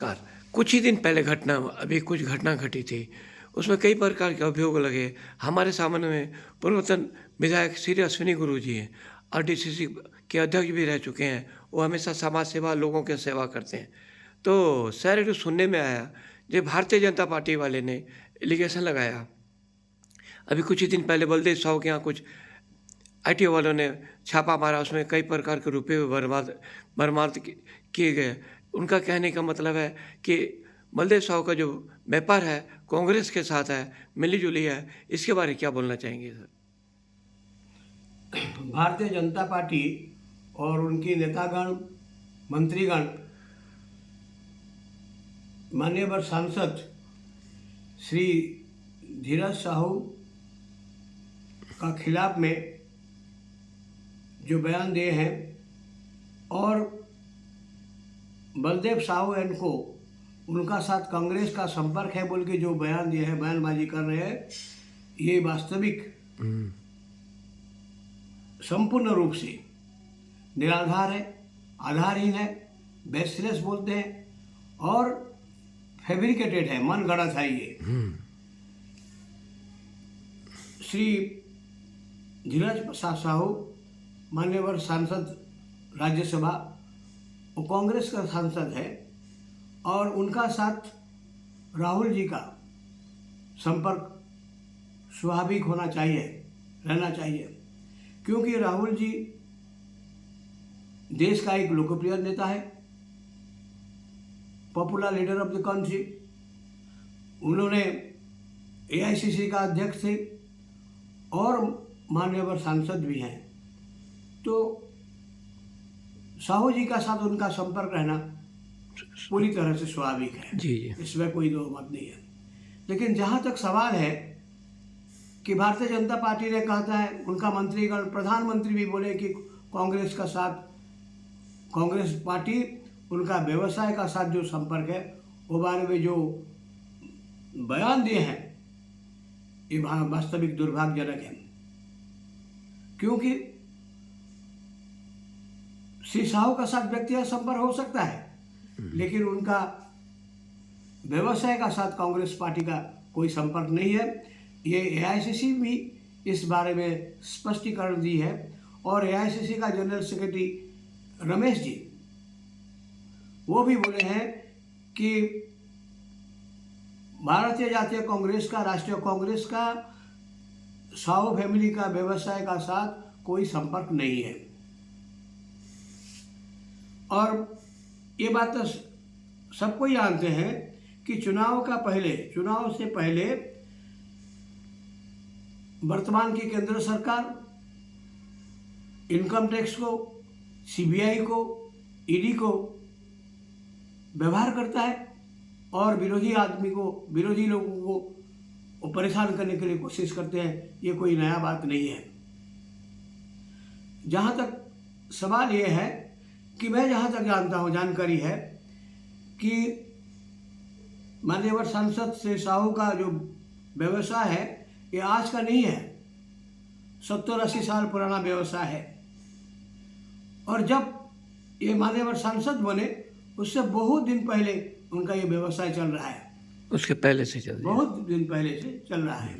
Car कुछ ही दिन पहले अभी कुछ घटना घटी थी। उसमें कई प्रकार के अभियोग लगे। हमारे सामने में पूर्वतन विधायक श्री अश्विनी गुरु जी हैं और डीसीसी के अध्यक्ष भी रह चुके हैं। वो हमेशा समाज सेवा, लोगों की सेवा करते हैं। तो सर जो सुनने में आया, जो भारतीय जनता पार्टी वाले ने एलिगेशन लगाया, अभी कुछ ही दिन पहले बलदेव साहू के यहाँ कुछ आईटी वालों ने छापा मारा, उसमें कई प्रकार के रुपये बर्बाद किए गए। उनका कहने का मतलब है कि बलदेव साहू का जो व्यापार है कांग्रेस के साथ है, मिली-जुली है। इसके बारे में क्या बोलना चाहेंगे सर? भारतीय जनता पार्टी और उनकी नेतागण, मंत्रीगण, माननीय सांसद श्री धीरज साहू का खिलाफ में जो बयान दिए हैं और बलदेव साहू एंड को उनका साथ कांग्रेस का संपर्क है बोल के जो बयान दिए हैं, बयानबाजी कर रहे हैं, ये वास्तविक संपूर्ण रूप से निराधार है, आधारहीन है, बेसलेस बोलते हैं और फैब्रिकेटेड है, मन गढ़ंत है ये। श्री धीरज प्रसाद साहू मान्यवर सांसद राज्यसभा, वो कांग्रेस का सांसद है और उनका साथ राहुल जी का संपर्क स्वाभाविक होना चाहिए, रहना चाहिए, क्योंकि राहुल जी देश का एक लोकप्रिय नेता है, popular leader of the country. उन्होंने एआईसीसी का अध्यक्ष थे और माननीय सांसद भी हैं। तो साहू जी का साथ उनका संपर्क रहना पूरी तरह से स्वाभाविक है जी। इसमें कोई दो मत नहीं है। लेकिन जहाँ तक सवाल है कि भारतीय जनता पार्टी ने कहता है, उनका मंत्रीगण, प्रधानमंत्री भी बोले कि कांग्रेस का साथ, कांग्रेस पार्टी उनका व्यवसाय का साथ जो संपर्क है, वो बारे में जो बयान दिए हैं, ये वास्तविक दुर्भाग्यजनक है। क्योंकि श्री साहू का साथ व्यक्तिगत संपर्क हो सकता है, लेकिन उनका व्यवसाय का साथ कांग्रेस पार्टी का कोई संपर्क नहीं है। ये एआईसीसी भी इस बारे में स्पष्टीकरण दी है और एआईसीसी का जनरल सेक्रेटरी रमेश जी, वो भी बोले हैं कि भारतीय जातीय कांग्रेस का, राष्ट्रीय कांग्रेस का साहू फैमिली का व्यवसाय का साथ कोई संपर्क नहीं है। और ये बात तो सबको ही जानते हैं कि चुनाव से पहले वर्तमान की केंद्र सरकार इनकम टैक्स को, सीबीआई को, ईडी को व्यवहार करता है और विरोधी लोगों को परेशान करने के लिए कोशिश करते हैं। ये कोई नया बात नहीं है। जहाँ तक सवाल ये है कि मैं जहाँ तक जानता हूँ, जानकारी है कि माननीय सांसद श्री साहू का जो व्यवसाय है, ये आज का नहीं है, 70-80 साल पुराना व्यवसाय है। और जब ये माननीय सांसद बने, उससे बहुत दिन पहले उनका ये व्यवसाय चल रहा है। उसके पहले से चल रहा है, बहुत दिन पहले से चल रहा है।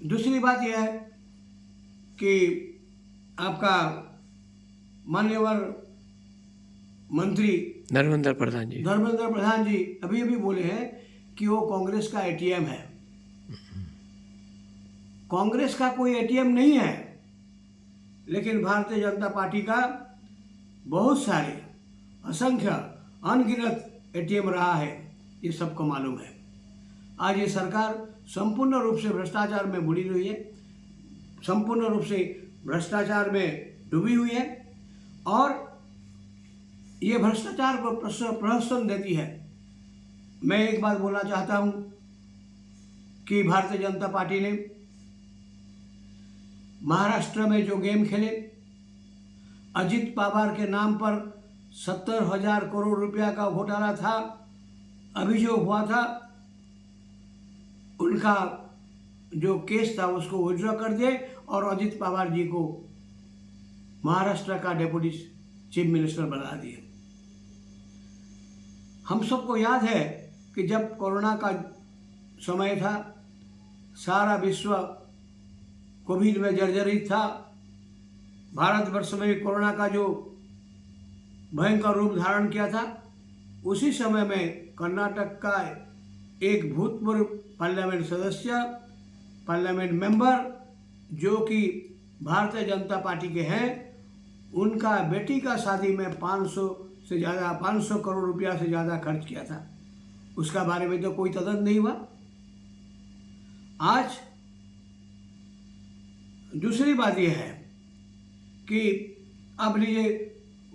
दूसरी बात यह है कि आपका माननीय मंत्री धर्मेंद्र प्रधान जी अभी बोले हैं कि वो कांग्रेस का एटीएम है। कांग्रेस का कोई एटीएम नहीं है, लेकिन भारतीय जनता पार्टी का बहुत सारे, असंख्य, अनगिनत एटीएम रहा है, ये सबको मालूम है। आज ये सरकार संपूर्ण रूप से भ्रष्टाचार में बुड़ी हुई है, संपूर्ण रूप से भ्रष्टाचार में डूबी हुई है और ये भ्रष्टाचार को प्रोत्साहन देती है। मैं एक बात बोलना चाहता हूँ कि भारतीय जनता पार्टी ने महाराष्ट्र में जो गेम खेले, अजित पवार के नाम पर 70,000 करोड़ रुपया का घोटाला था, अभियोग हुआ था, उनका जो केस था उसको विड्रॉ कर दिए और अजित पवार जी को महाराष्ट्र का डेप्यूटी चीफ मिनिस्टर बना दिए। हम सबको याद है कि जब कोरोना का समय था, सारा विश्व कोविड में जर्जरित था। भारतवर्ष में भी कोरोना का जो भयंकर रूप धारण किया था, उसी समय में कर्नाटक का एक भूतपूर्व पार्लियामेंट सदस्य, पार्लियामेंट मेंबर, जो कि भारतीय जनता पार्टी के हैं, उनका बेटी का शादी में 500 करोड़ रुपया से ज़्यादा खर्च किया था। उसका बारे में तो कोई तदंत नहीं हुआ। आज दूसरी बात यह है कि अब लीजिए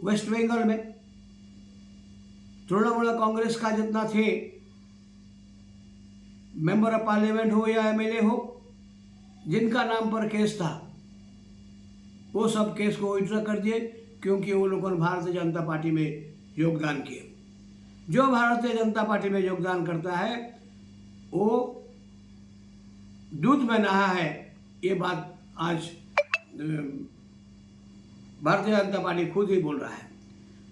वेस्ट बंगाल में तृणमूल कांग्रेस का जितना थे मेंबर ऑफ पार्लियामेंट हो या एमएलए हो, जिनका नाम पर केस था, वो सब केस को विड्रॉ कर दिए, क्योंकि वो लोगों ने भारतीय जनता पार्टी में योगदान किए। जो भारतीय जनता पार्टी में योगदान करता है वो दूध में नहा है, ये बात आज भारतीय जनता पार्टी खुद ही बोल रहा है।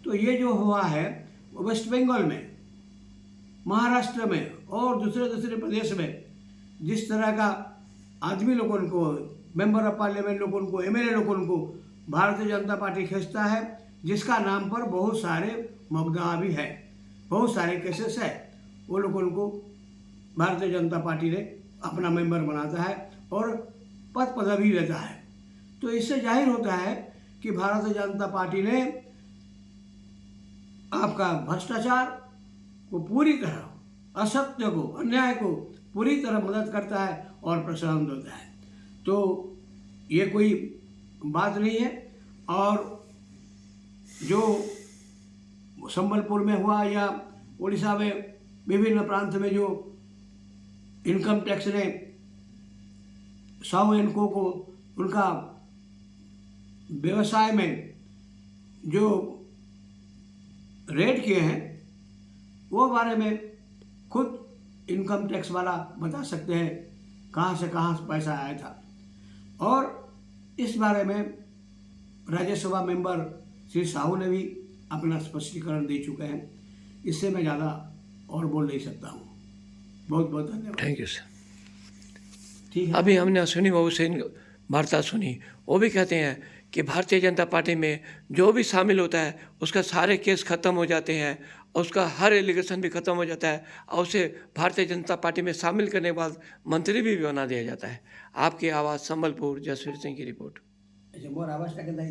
तो ये जो हुआ है वो वेस्ट बंगाल में, महाराष्ट्र में और दूसरे प्रदेश में जिस तरह का आदमी लोगों को, मेंबर ऑफ पार्लियामेंट लोगों को, एमएलए लोगों को भारतीय जनता पार्टी खींचता है, जिसका नाम पर बहुत सारे मुकदमा भी है, बहुत सारे केसेस है, वो लोगों को भारतीय जनता पार्टी ने अपना मेंबर बनाता है और पद पदवी देता है। तो इससे जाहिर होता है कि भारतीय जनता पार्टी ने आपका भ्रष्टाचार को पूरी तरह, असत्य को, अन्याय को पूरी तरह मदद करता है और प्रोत्साहन देता है। तो ये कोई बात नहीं है। और जो संबलपुर में हुआ या उड़ीसा में विभिन्न प्रांत में जो इनकम टैक्स ने साहू एंड को उनका व्यवसाय में जो रेड किए हैं, वो बारे में खुद इनकम टैक्स वाला बता सकते हैं कहाँ से पैसा आया था। और इस बारे में राज्यसभा मेंबर श्री साहू ने भी अपना स्पष्टीकरण दे चुके हैं। इससे मैं ज़्यादा और बोल नहीं सकता हूँ। बहुत बहुत धन्यवाद। Thank you sir. ठीक है। अभी हमने अश्विनी बाबू से वार्ता सुनी, वो भी कहते हैं कि भारतीय जनता पार्टी में जो भी शामिल होता है उसका सारे केस खत्म हो जाते हैं, और उसका हर एलिगेशन भी खत्म हो जाता है, और उसे भारतीय जनता पार्टी में शामिल करने के बाद मंत्री भी बना दिया जाता है। आपकी आवाज़ संबलपुर, जसवीर सिंह की रिपोर्ट। अच्छा, मोर आवाज़ क्या कहता है?